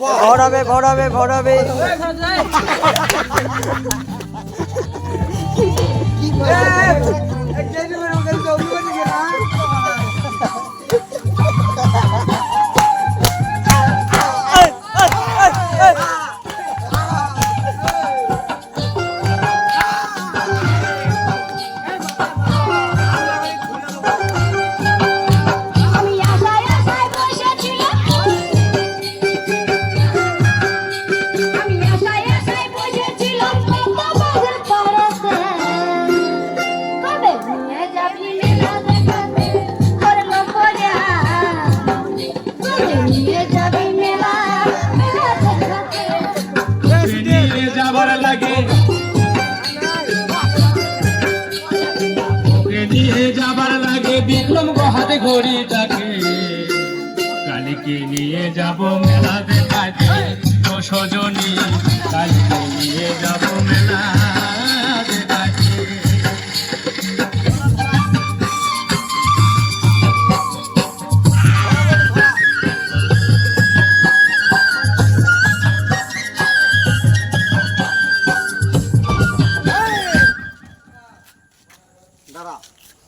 ঘোরাবে ঘোরাবে ঘোরাবে যাবার লাগে বিক্রম হাতে ঘড়ি থাকে কালীকে নিয়ে যাব মেলা দেখাতে ও সজনী